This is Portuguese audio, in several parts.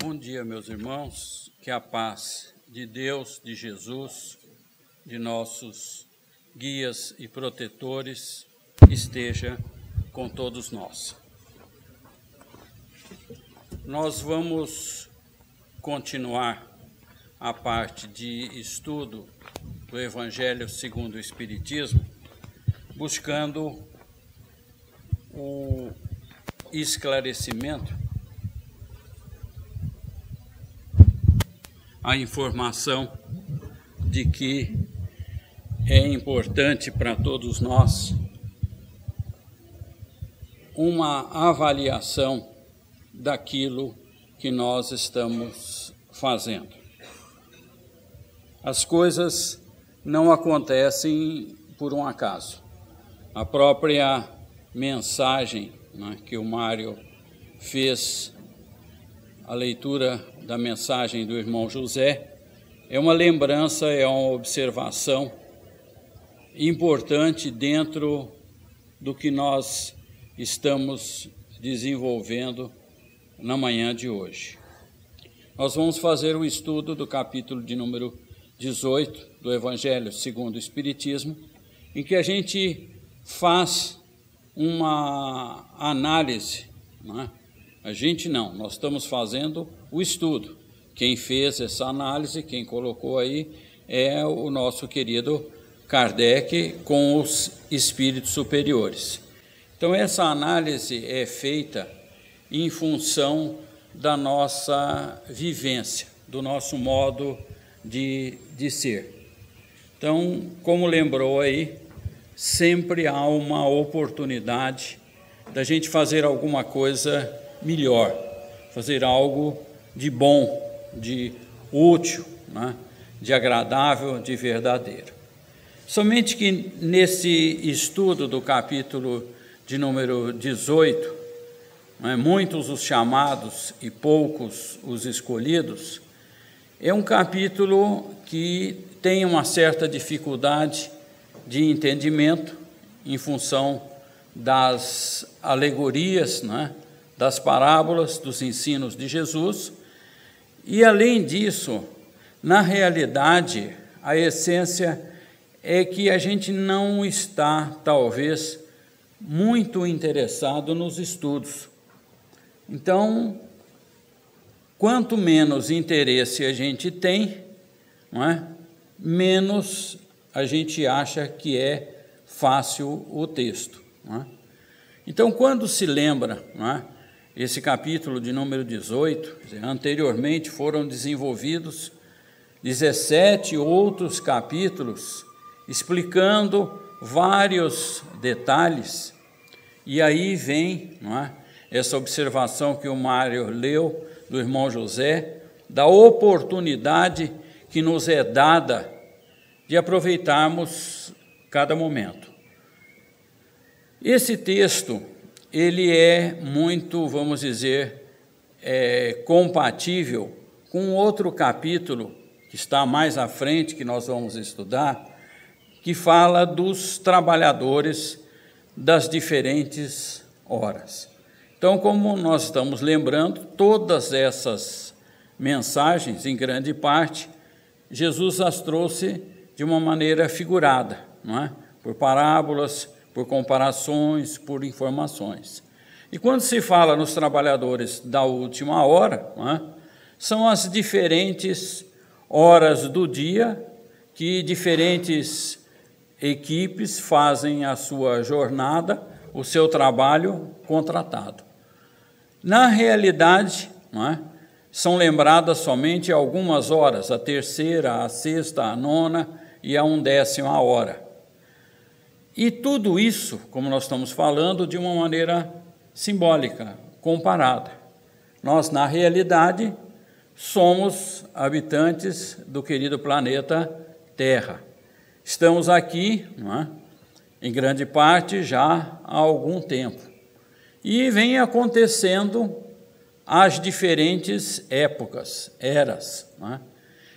Bom dia, meus irmãos, que a paz de Deus, de Jesus, de nossos guias e protetores esteja com todos nós. Nós vamos continuar a parte de estudo do Evangelho segundo o Espiritismo, buscando o esclarecimento, a informação de que é importante para todos nós uma avaliação daquilo que nós estamos fazendo. As coisas não acontecem por um acaso. A própria mensagem, né, que o Mário fez, a leitura da mensagem do irmão José, é uma lembrança, é uma observação importante dentro do que nós estamos desenvolvendo na manhã de hoje. Nós vamos fazer o estudo do capítulo de número 18 do Evangelho segundo o Espiritismo, em que a gente faz uma análise, né? Nós estamos fazendo o estudo. Quem fez essa análise, quem colocou aí, é o nosso querido Kardec com os espíritos superiores. Então, essa análise é feita em função da nossa vivência, do nosso modo de ser. Então, como lembrou aí, sempre há uma oportunidade da gente fazer alguma coisa melhor, fazer algo de bom, de útil, né? De agradável, de verdadeiro. Somente que nesse estudo do capítulo de número 18, né, muitos os chamados e poucos os escolhidos, é um capítulo que tem uma certa dificuldade de entendimento em função das alegorias, né, das parábolas, dos ensinos de Jesus, e além disso, na realidade, a essência é que a gente não está, talvez, muito interessado nos estudos. Então, quanto menos interesse a gente tem, não é? Menos a gente acha que é fácil o texto, não é? Então, quando se lembra, não é, esse capítulo de número 18, anteriormente foram desenvolvidos 17 outros capítulos explicando vários detalhes, e aí vem, não é, essa observação que o Mário leu do irmão José, da oportunidade que nos é dada de aproveitarmos cada momento. Esse texto, ele é muito, vamos dizer, compatível com outro capítulo que está mais à frente, que nós vamos estudar, que fala dos trabalhadores das diferentes horas. Então, como nós estamos lembrando, todas essas mensagens, em grande parte, Jesus as trouxe de uma maneira figurada, não é? Por parábolas, por comparações, por informações. E quando se fala nos trabalhadores da última hora, não é? São as diferentes horas do dia que diferentes equipes fazem a sua jornada, o seu trabalho contratado. Na realidade, não é, são lembradas somente algumas horas, a terceira, a sexta, a nona e a 1/10 hora. E tudo isso, como nós estamos falando, de uma maneira simbólica, comparada. Nós, na realidade, somos habitantes do querido planeta Terra. Estamos aqui, não é, em grande parte, já há algum tempo. E vem acontecendo as diferentes épocas, eras, não é?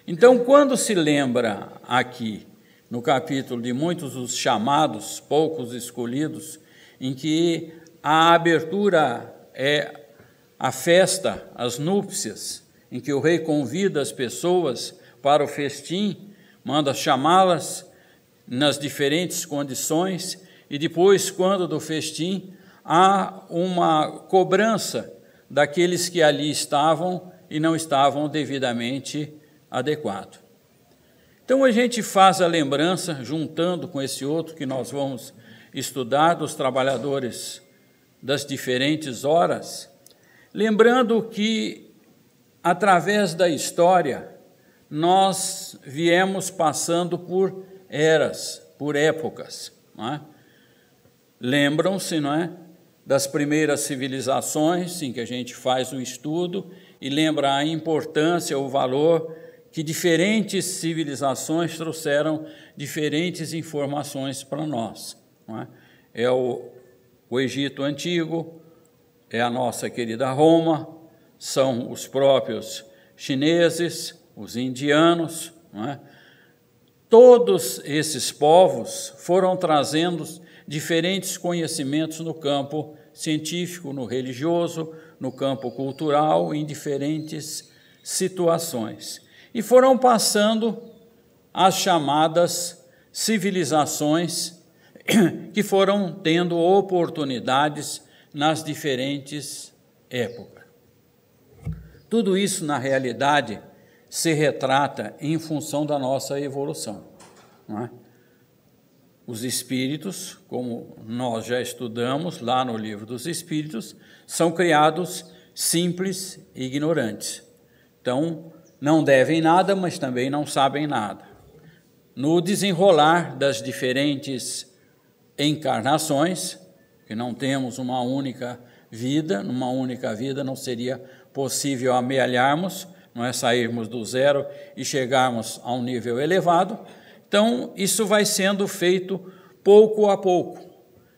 Então, quando se lembra aqui, no capítulo de muitos os chamados, poucos escolhidos, em que a abertura é a festa, as núpcias, em que o rei convida as pessoas para o festim, manda chamá-las nas diferentes condições, e depois, quando do festim, há uma cobrança daqueles que ali estavam e não estavam devidamente adequados. Então a gente faz a lembrança, juntando com esse outro que nós vamos estudar, dos trabalhadores das diferentes horas, lembrando que, através da história, nós viemos passando por eras, por épocas, não é? Lembram-se, não é, das primeiras civilizações em que a gente faz o estudo e lembra a importância, o valor que diferentes civilizações trouxeram diferentes informações para nós, não é? É o Egito Antigo, é a nossa querida Roma, são os próprios chineses, os indianos, não é? Todos esses povos foram trazendo diferentes conhecimentos no campo científico, no religioso, no campo cultural, em diferentes situações. E foram passando as chamadas civilizações que foram tendo oportunidades nas diferentes épocas. Tudo isso, na realidade, se retrata em função da nossa evolução, não é? Os espíritos, como nós já estudamos lá no Livro dos Espíritos, são criados simples e ignorantes. Então, não devem nada, mas também não sabem nada. No desenrolar das diferentes encarnações, que não temos uma única vida, numa única vida não seria possível amealharmos, não é, sairmos do zero e chegarmos a um nível elevado. Então, isso vai sendo feito pouco a pouco,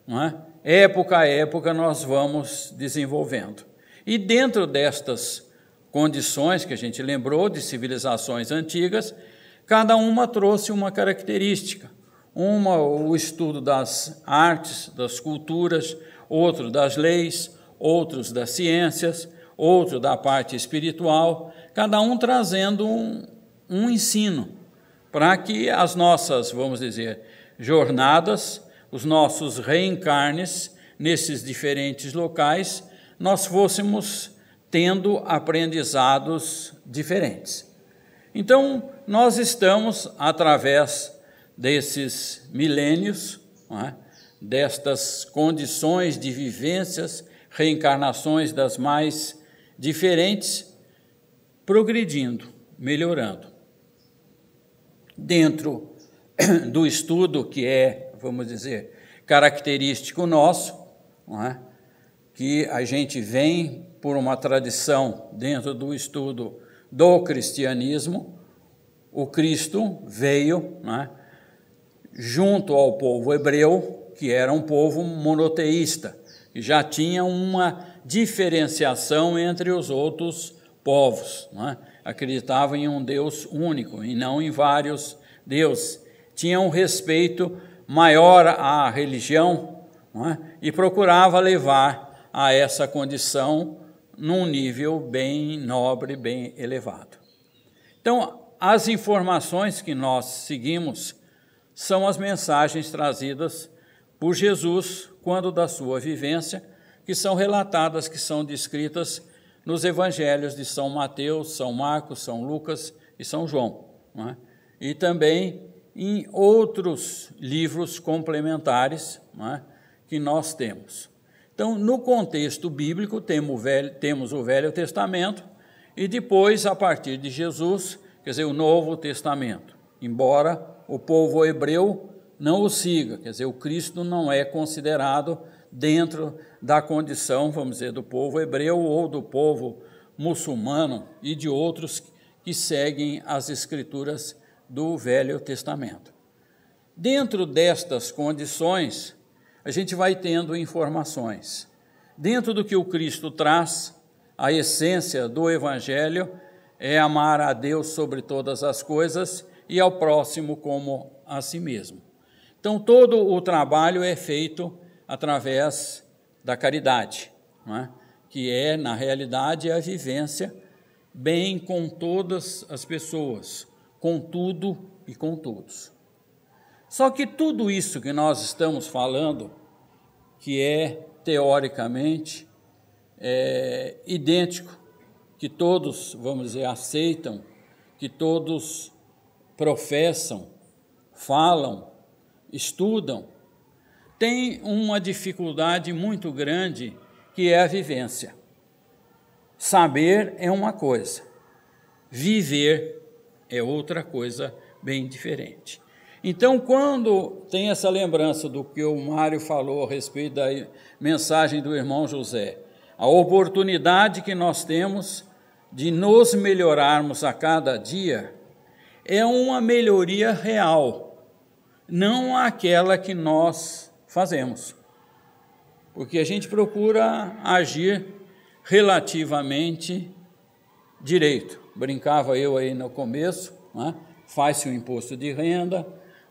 não é? Época a época nós vamos desenvolvendo. E dentro destas condições que a gente lembrou de civilizações antigas, cada uma trouxe uma característica. Uma, o estudo das artes, das culturas, outro das leis, outros das ciências, outro da parte espiritual, cada um trazendo um ensino, para que as nossas, vamos dizer, jornadas, os nossos reencarnes nesses diferentes locais, nós fôssemos tendo aprendizados diferentes. Então, nós estamos, através desses milênios, não é, destas condições de vivências, reencarnações das mais diferentes, progredindo, melhorando. Dentro do estudo que é, vamos dizer, característico nosso, não é? Que a gente vem por uma tradição dentro do estudo do cristianismo, o Cristo veio, não é, junto ao povo hebreu, que era um povo monoteísta, e já tinha uma diferenciação entre os outros povos, não é? Acreditavam em um Deus único e não em vários deuses. Tinha um respeito maior à religião, não é? E procurava levar a essa condição num nível bem nobre, bem elevado. Então, as informações que nós seguimos são as mensagens trazidas por Jesus quando da sua vivência, que são relatadas, que são descritas nos evangelhos de São Mateus, São Marcos, São Lucas e São João, não é? E também em outros livros complementares, não é, que nós temos. Então, no contexto bíblico, temos o Velho Testamento e depois, a partir de Jesus, quer dizer, o Novo Testamento, embora o povo hebreu não o siga, quer dizer, o Cristo não é considerado dentro da condição, vamos dizer, do povo hebreu ou do povo muçulmano e de outros que seguem as Escrituras do Velho Testamento. Dentro destas condições, a gente vai tendo informações. Dentro do que o Cristo traz, a essência do Evangelho é amar a Deus sobre todas as coisas e ao próximo como a si mesmo. Então, todo o trabalho é feito através da caridade, não é? Que é, na realidade, a vivência bem com todas as pessoas, com tudo e com todos. Só que tudo isso que nós estamos falando, que é teoricamente idêntico, que todos, vamos dizer, aceitam, que todos professam, falam, estudam, tem uma dificuldade muito grande, que é a vivência. Saber é uma coisa, viver é outra coisa bem diferente. Então, quando tem essa lembrança do que o Mário falou a respeito da mensagem do irmão José, a oportunidade que nós temos de nos melhorarmos a cada dia é uma melhoria real, não aquela que nós fazemos. Porque a gente procura agir relativamente direito. Brincava eu aí no começo, né? Faz-se o imposto de renda,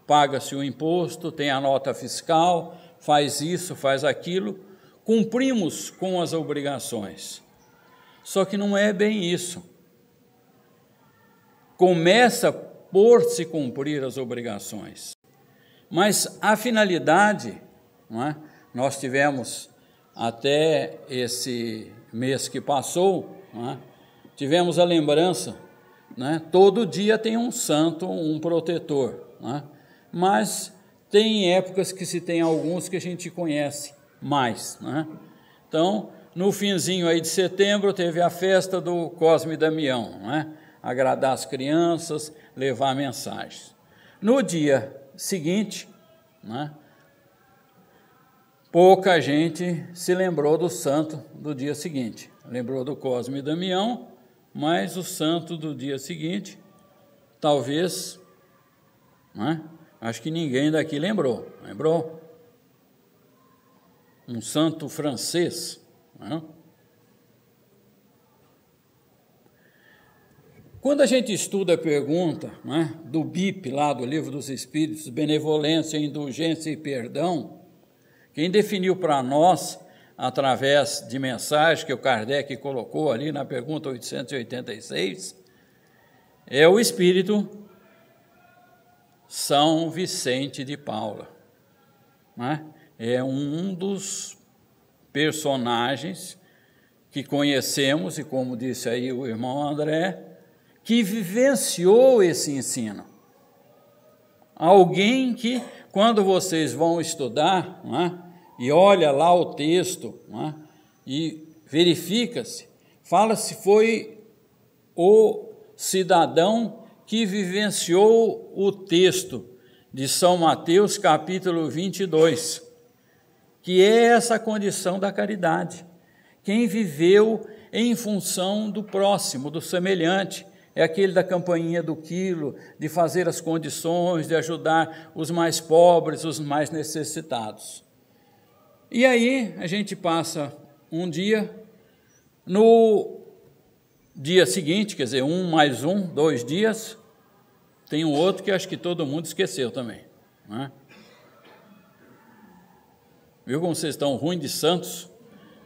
paga-se o imposto, tem a nota fiscal, faz isso, faz aquilo, cumprimos com as obrigações. Só que não é bem isso. Começa por se cumprir as obrigações. Mas a finalidade, não é? Nós tivemos até esse mês que passou, não é? Tivemos a lembrança, né? Todo dia tem um santo, um protetor, né? Mas tem épocas que se tem alguns que a gente conhece mais, né? Então, no finzinho aí de setembro, teve a festa do Cosme e Damião, né? Agradar as crianças, levar mensagens. No dia seguinte, né? Pouca gente se lembrou do santo do dia seguinte. Lembrou do Cosme e Damião, mas o santo do dia seguinte, talvez, né? Acho que ninguém daqui lembrou. Lembrou? Um santo francês, né? Quando a gente estuda a pergunta, né, do BIP, lá do Livro dos Espíritos, benevolência, indulgência e perdão, quem definiu para nós, através de mensagem que o Kardec colocou ali na pergunta 886, é o Espírito São Vicente de Paula, né? É um dos personagens que conhecemos, e como disse aí o irmão André, que vivenciou esse ensino. Alguém que, quando vocês vão estudar, né, e olha lá o texto, né, e verifica-se, fala se foi o cidadão que vivenciou o texto de São Mateus, capítulo 22, que é essa condição da caridade. Quem viveu em função do próximo, do semelhante, é aquele da campainha do quilo, de fazer as condições, de ajudar os mais pobres, os mais necessitados. E aí a gente passa um dia, no dia seguinte, quer dizer, 1 mais 1, 2 dias, tem um outro que acho que todo mundo esqueceu também, né? Viu como vocês estão ruins de santos?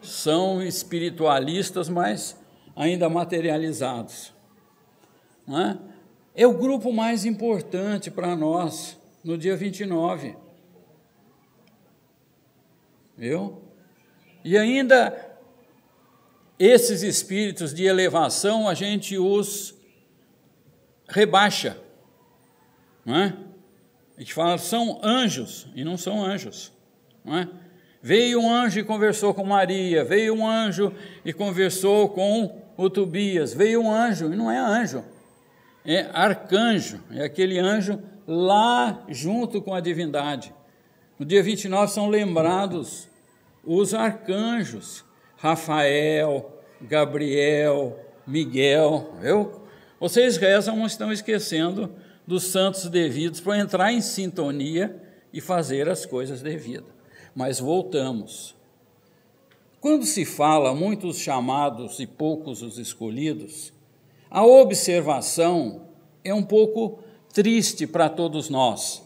São espiritualistas, mas ainda materializados. Não é? É o grupo mais importante para nós no dia 29. Viu? E ainda esses espíritos de elevação, a gente os rebaixa. Não é? A gente fala, são anjos, e não são anjos. Não é? Veio um anjo e conversou com Maria, veio um anjo e conversou com o Tobias, veio um anjo, e não é anjo. É arcanjo, é aquele anjo lá junto com a divindade. No dia 29 são lembrados os arcanjos, Rafael, Gabriel, Miguel, viu? Vocês rezam, mas estão esquecendo dos santos devidos para entrar em sintonia e fazer as coisas devidas. Mas voltamos. Quando se fala muitos chamados e poucos os escolhidos, a observação é um pouco triste para todos nós.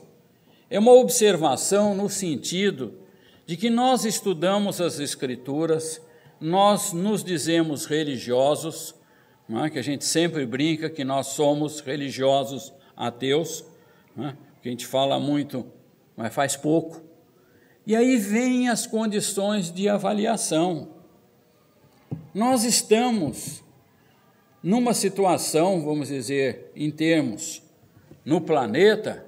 É uma observação no sentido de que nós estudamos as Escrituras, nós nos dizemos religiosos, não é? Que a gente sempre brinca que nós somos religiosos ateus, não é? Que a gente fala muito, mas faz pouco. E aí vêm as condições de avaliação. Nós estamos numa situação, vamos dizer, em termos, no planeta,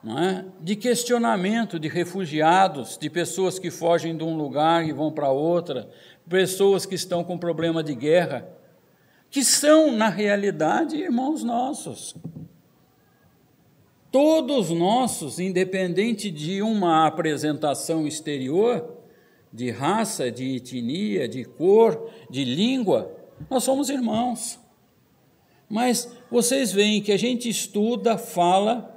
não é? De questionamento de refugiados, de pessoas que fogem de um lugar e vão para outra, pessoas que estão com problema de guerra, que são, na realidade, irmãos nossos. Todos nossos, independente de uma apresentação exterior, de raça, de etnia, de cor, de língua, nós somos irmãos. Mas vocês veem que a gente estuda, fala,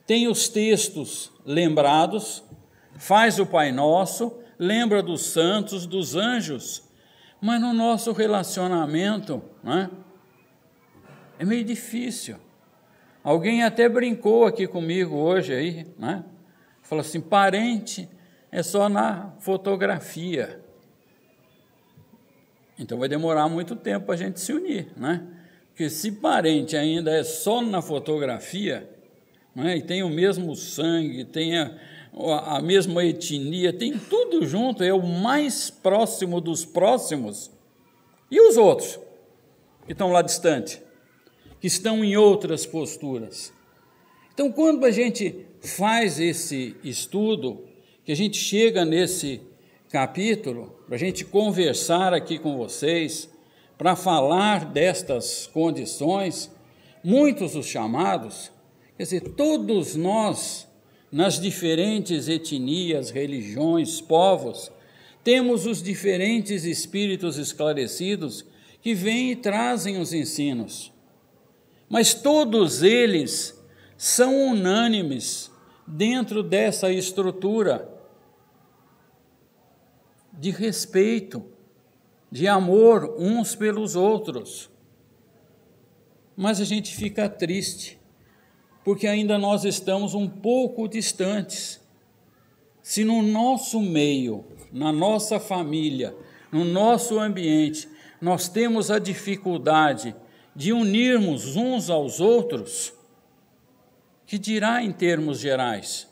tem os textos lembrados, faz o Pai Nosso, lembra dos santos, dos anjos, mas no nosso relacionamento, né, é meio difícil. Alguém até brincou aqui comigo hoje, aí, né? Falou assim, parente é só na fotografia. Então vai demorar muito tempo para a gente se unir, né? Porque se parente ainda é só na fotografia, né, e tem o mesmo sangue, tem a mesma etnia, tem tudo junto, é o mais próximo dos próximos. E os outros, que estão lá distante, que estão em outras posturas? Então, quando a gente faz esse estudo, que a gente chega nesse capítulo, para a gente conversar aqui com vocês, para falar destas condições, muitos os chamados, quer dizer, todos nós, nas diferentes etnias, religiões, povos, temos os diferentes espíritos esclarecidos que vêm e trazem os ensinos. Mas todos eles são unânimes dentro dessa estrutura de respeito, de amor uns pelos outros. Mas a gente fica triste, porque ainda nós estamos um pouco distantes. Se no nosso meio, na nossa família, no nosso ambiente, nós temos a dificuldade de unirmos uns aos outros, que dirá em termos gerais?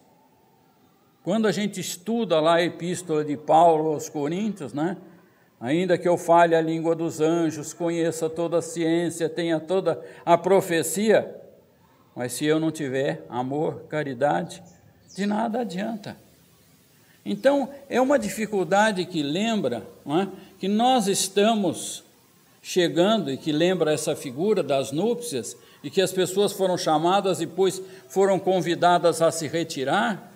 Quando a gente estuda lá a epístola de Paulo aos Coríntios, né? Ainda que eu fale a língua dos anjos, conheça toda a ciência, tenha toda a profecia, mas se eu não tiver amor, caridade, de nada adianta. Então, é uma dificuldade que lembra, não é? Que nós estamos chegando, e que lembra essa figura das núpcias, e que as pessoas foram chamadas e depois foram convidadas a se retirar,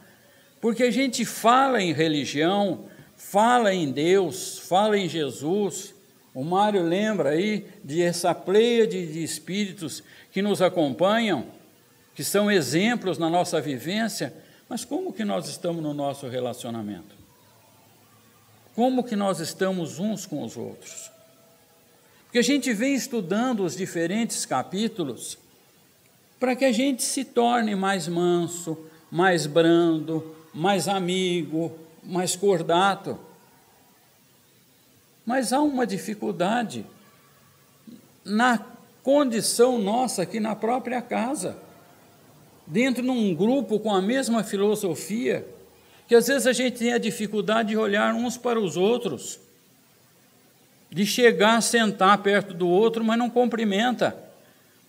porque a gente fala em religião, fala em Deus, fala em Jesus. O Mário lembra aí de essa pleiade de espíritos que nos acompanham, que são exemplos na nossa vivência, mas como que nós estamos no nosso relacionamento? Como que nós estamos uns com os outros? Porque a gente vem estudando os diferentes capítulos para que a gente se torne mais manso, mais brando, mais amigo, mais cordato. Mas há uma dificuldade na condição nossa aqui na própria casa, dentro de um grupo com a mesma filosofia, que às vezes a gente tem a dificuldade de olhar uns para os outros, de chegar, sentar perto do outro, mas não cumprimenta.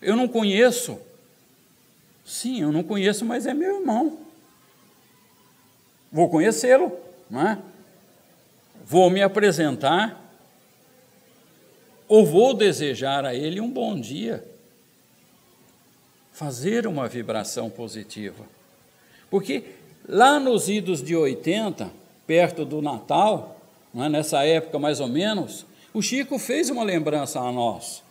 Eu não conheço. Sim, eu não conheço, mas é meu irmão. Vou conhecê-lo, não é? Vou me apresentar, ou vou desejar a ele um bom dia. Fazer uma vibração positiva. Porque lá nos idos de 80, perto do Natal, não é? Nessa época mais ou menos, o Chico fez uma lembrança a nós,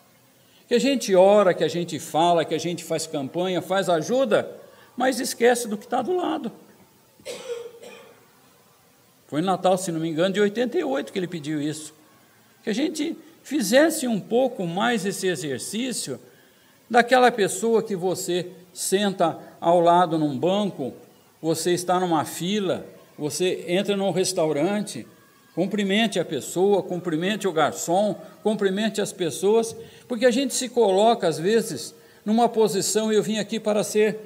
que a gente ora, que a gente fala, que a gente faz campanha, faz ajuda, mas esquece do que está do lado. Foi no Natal, se não me engano, de 88 que ele pediu isso, que a gente fizesse um pouco mais esse exercício daquela pessoa que você senta ao lado num banco, você está numa fila, você entra num restaurante, Cumprimente a pessoa, cumprimente o garçom, cumprimente as pessoas, porque a gente se coloca, às vezes, numa posição, eu vim aqui para ser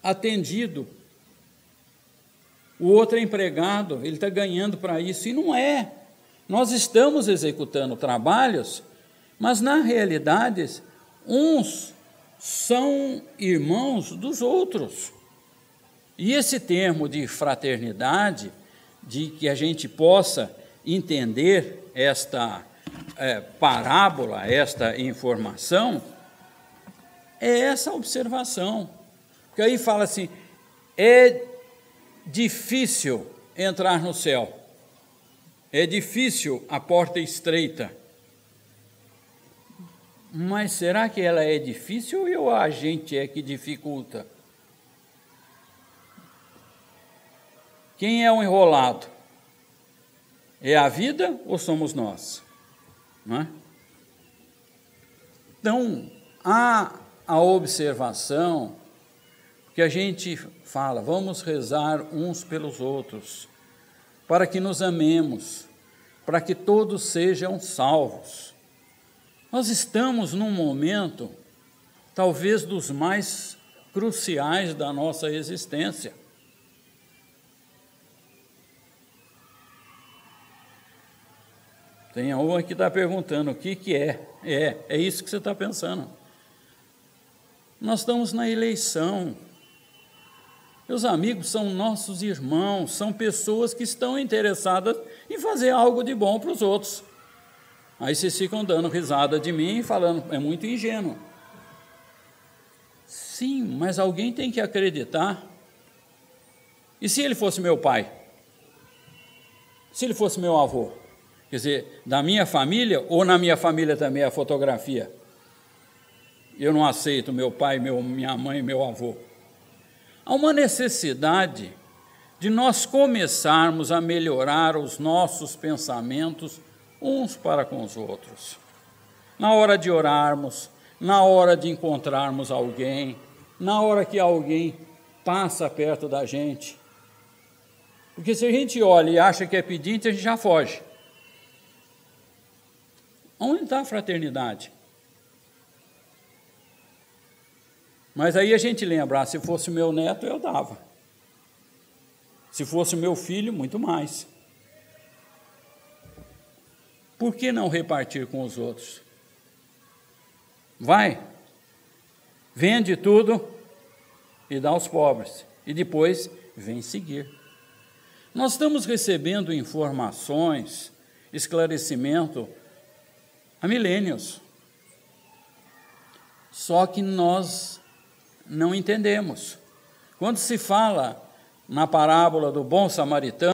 atendido. O outro é empregado, ele está ganhando para isso, e não é. Nós estamos executando trabalhos, mas, na realidade, uns são irmãos dos outros. E esse termo de fraternidade, de que a gente possa entender esta parábola, esta informação, é essa observação. Porque aí fala assim, é difícil entrar no céu, é difícil a porta estreita. Mas será que ela é difícil ou a gente é que dificulta? Quem é o enrolado? É a vida ou somos nós? Não é? Então, há a observação que a gente fala, vamos rezar uns pelos outros, para que nos amemos, para que todos sejam salvos. Nós estamos num momento, talvez dos mais cruciais da nossa existência. Tem uma que está perguntando o que é. É isso que você está pensando. Nós estamos na eleição. Meus amigos são nossos irmãos, são pessoas que estão interessadas em fazer algo de bom para os outros. Aí vocês ficam dando risada de mim e falando, é muito ingênuo. Sim, mas alguém tem que acreditar. E se ele fosse meu pai? Se ele fosse meu avô? Quer dizer, da minha família ou na minha família também a fotografia? Eu não aceito meu pai, minha mãe e meu avô. Há uma necessidade de nós começarmos a melhorar os nossos pensamentos uns para com os outros. Na hora de orarmos, na hora de encontrarmos alguém, na hora que alguém passa perto da gente. Porque se a gente olha e acha que é pedinte, a gente já foge. Onde está a fraternidade? Mas aí a gente lembra, se fosse meu neto, eu dava. Se fosse meu filho, muito mais. Por que não repartir com os outros? Vai, vende tudo e dá aos pobres. E depois vem seguir. Nós estamos recebendo informações, esclarecimento há milênios. Só que nós não entendemos. Quando se fala na parábola do bom samaritano,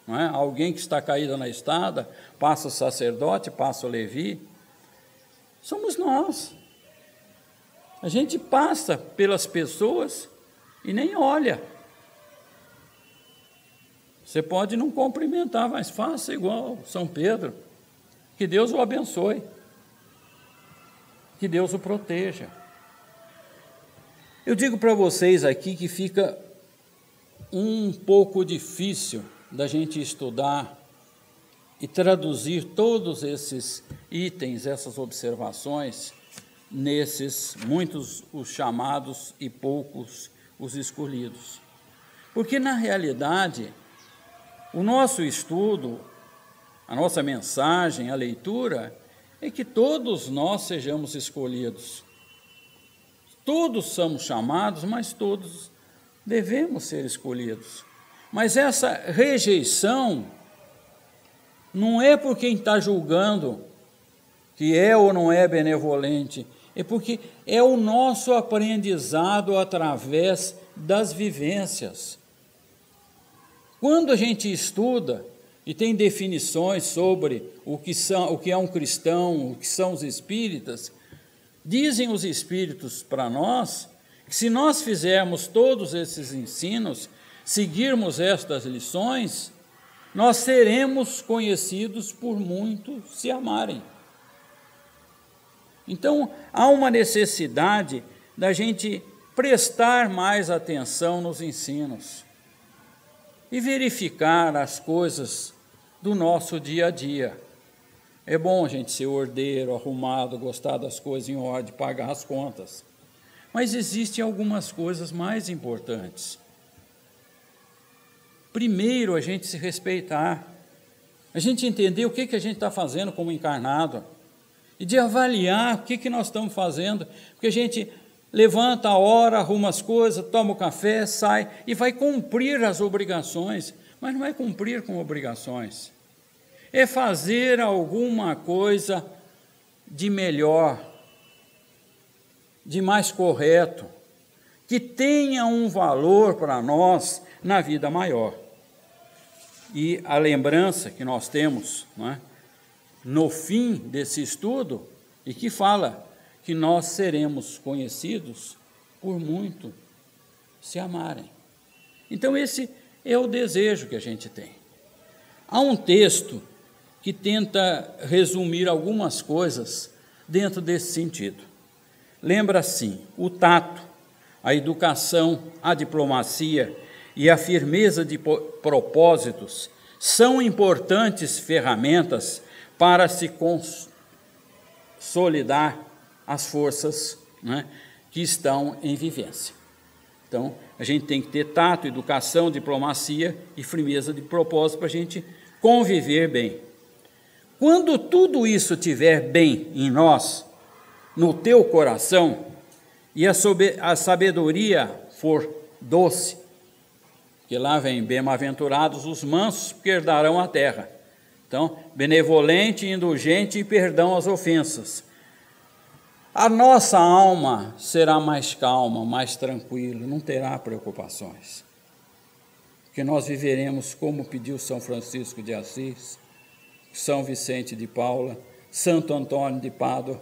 não é? Alguém que está caído na estrada, passa o sacerdote, passa o Levi, somos nós. A gente passa pelas pessoas e nem olha. Você pode não cumprimentar, mas faça igual São Pedro. Que Deus o abençoe. Que Deus o proteja. Eu digo para vocês aqui que fica um pouco difícil da gente estudar e traduzir todos esses itens, essas observações, nesses muitos os chamados e poucos os escolhidos. Porque, na realidade, o nosso estudo, a nossa mensagem, a leitura, é que todos nós sejamos escolhidos. Todos somos chamados, mas todos devemos ser escolhidos. Mas essa rejeição não é por quem está julgando que é ou não é benevolente, é porque é o nosso aprendizado através das vivências. Quando a gente estuda e tem definições sobre o que é um cristão, o que são os espíritas, dizem os espíritos para nós que se nós fizermos todos esses ensinos, seguirmos estas lições, nós seremos conhecidos por muitos se amarem. Então, há uma necessidade da gente prestar mais atenção nos ensinos e verificar as coisas do nosso dia a dia. É bom a gente ser ordeiro, arrumado, gostar das coisas em ordem, pagar as contas. Mas existem algumas coisas mais importantes. Primeiro, a gente se respeitar, a gente entender o que a gente está fazendo como encarnado, e de avaliar o que nós estamos fazendo, porque a gente levanta a hora, arruma as coisas, toma o café, sai e vai cumprir as obrigações, mas não é cumprir com obrigações, é fazer alguma coisa de melhor, de mais correto, que tenha um valor para nós na vida maior. E a lembrança que nós temos, não é, no fim desse estudo, e que fala que nós seremos conhecidos por muito se amarem. Então esse é o desejo que a gente tem. Há um texto que tenta resumir algumas coisas dentro desse sentido. Lembra assim: o tato, a educação, a diplomacia e a firmeza de propósitos são importantes ferramentas para se consolidar as forças, né, que estão em vivência. Então, a gente tem que ter tato, educação, diplomacia e firmeza de propósito para a gente conviver bem. Quando tudo isso estiver bem em nós, no teu coração, e a sabedoria for doce, que lá vem: bem-aventurados os mansos, porque herdarão a terra. Então, benevolente, indulgente e perdão às ofensas. A nossa alma será mais calma, mais tranquila, não terá preocupações. Porque nós viveremos como pediu São Francisco de Assis, São Vicente de Paula, Santo Antônio de Pádua.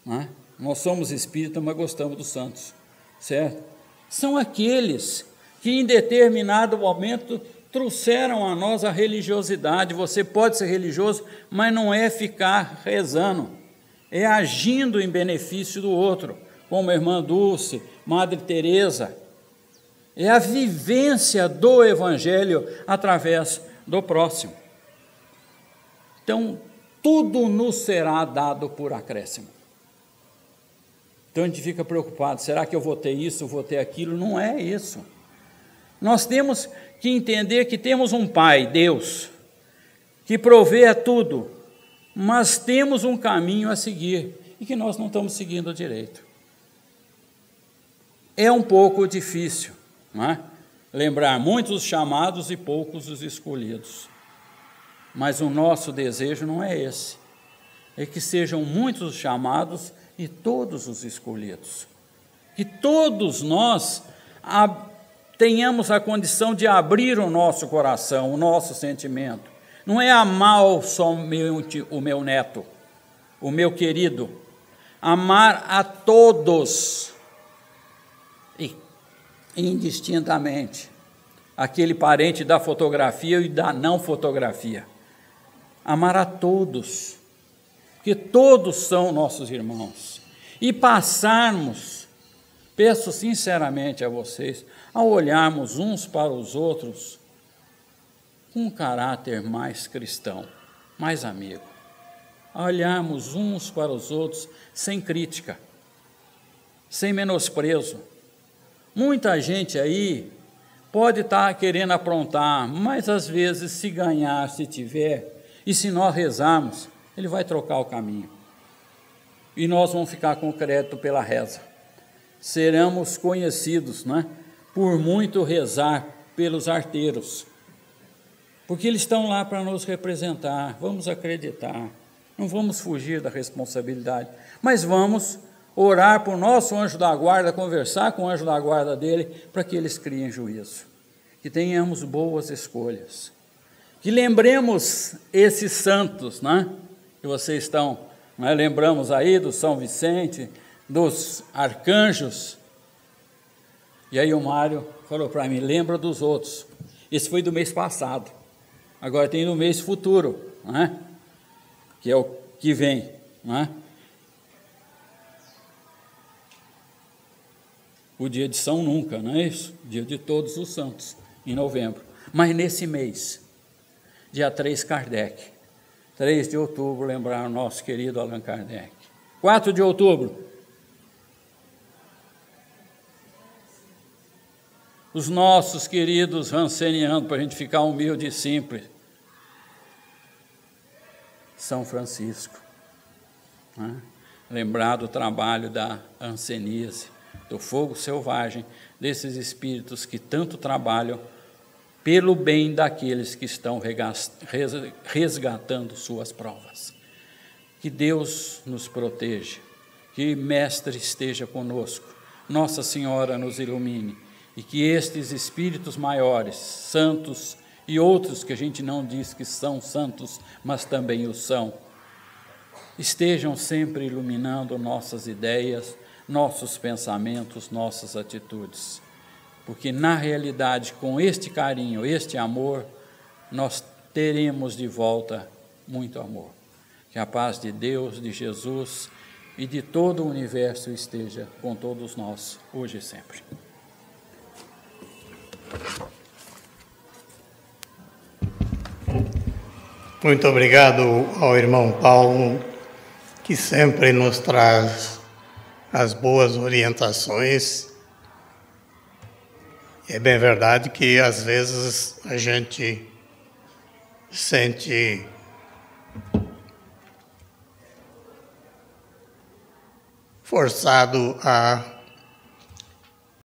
Não é? Nós somos espíritas, mas gostamos dos santos, certo? São aqueles que em determinado momento trouxeram a nós a religiosidade. Você pode ser religioso, mas não é ficar rezando, é agindo em benefício do outro, como a irmã Dulce, Madre Teresa. É a vivência do Evangelho através do próximo. Então, tudo nos será dado por acréscimo. Então a gente fica preocupado: será que eu vou ter isso, vou ter aquilo? Não é isso. Nós temos que entender que temos um Pai, Deus, que provê a tudo, mas temos um caminho a seguir e que nós não estamos seguindo direito. É um pouco difícil, não é? Lembrar muitos os chamados e poucos os escolhidos. Mas o nosso desejo não é esse, é que sejam muitos os chamados e todos os escolhidos. Que todos nós tenhamos a condição de abrir o nosso coração, o nosso sentimento. Não é amar somente o meu neto, o meu querido. Amar a todos, indistintamente. Aquele parente da fotografia e da não fotografia. Amar a todos, porque todos são nossos irmãos. E passarmos, peço sinceramente a vocês, a olharmos uns para os outros com um caráter mais cristão, mais amigo. A olharmos uns para os outros sem crítica, sem menosprezo. Muita gente aí pode estar querendo aprontar, mas às vezes, se ganhar, se tiver, e se nós rezarmos, ele vai trocar o caminho. E nós vamos ficar com crédito pela reza. Seremos conhecidos, não é? Por muito rezar pelos arteiros. Porque eles estão lá para nos representar. Vamos acreditar. Não vamos fugir da responsabilidade. Mas vamos orar por nosso anjo da guarda, conversar com o anjo da guarda dele, para que eles criem juízo. Que tenhamos boas escolhas. Que lembremos esses santos, né? Que vocês estão, né? Lembramos aí do São Vicente, dos arcanjos. E aí o Mário falou para mim: lembra dos outros. Esse foi do mês passado. Agora tem no mês futuro, né? Que é o que vem, né? O dia de São Nunca, não é isso? Dia de Todos os Santos, em novembro. Mas nesse mês, Dia 3, Kardec. 3 de outubro, lembrar o nosso querido Allan Kardec. 4 de outubro, os nossos queridos rancenianos, para a gente ficar humilde e simples. São Francisco. Né? Lembrar do trabalho da hanseníase, do fogo selvagem, desses espíritos que tanto trabalham pelo bem daqueles que estão resgatando suas provas. Que Deus nos proteja, que Mestre esteja conosco, Nossa Senhora nos ilumine, e que estes espíritos maiores, santos e outros que a gente não diz que são santos, mas também o são, estejam sempre iluminando nossas ideias, nossos pensamentos, nossas atitudes. Porque, na realidade, com este carinho, este amor, nós teremos de volta muito amor. Que a paz de Deus, de Jesus e de todo o universo esteja com todos nós, hoje e sempre. Muito obrigado ao irmão Paulo, que sempre nos traz as boas orientações. É bem verdade que às vezes a gente sente forçado a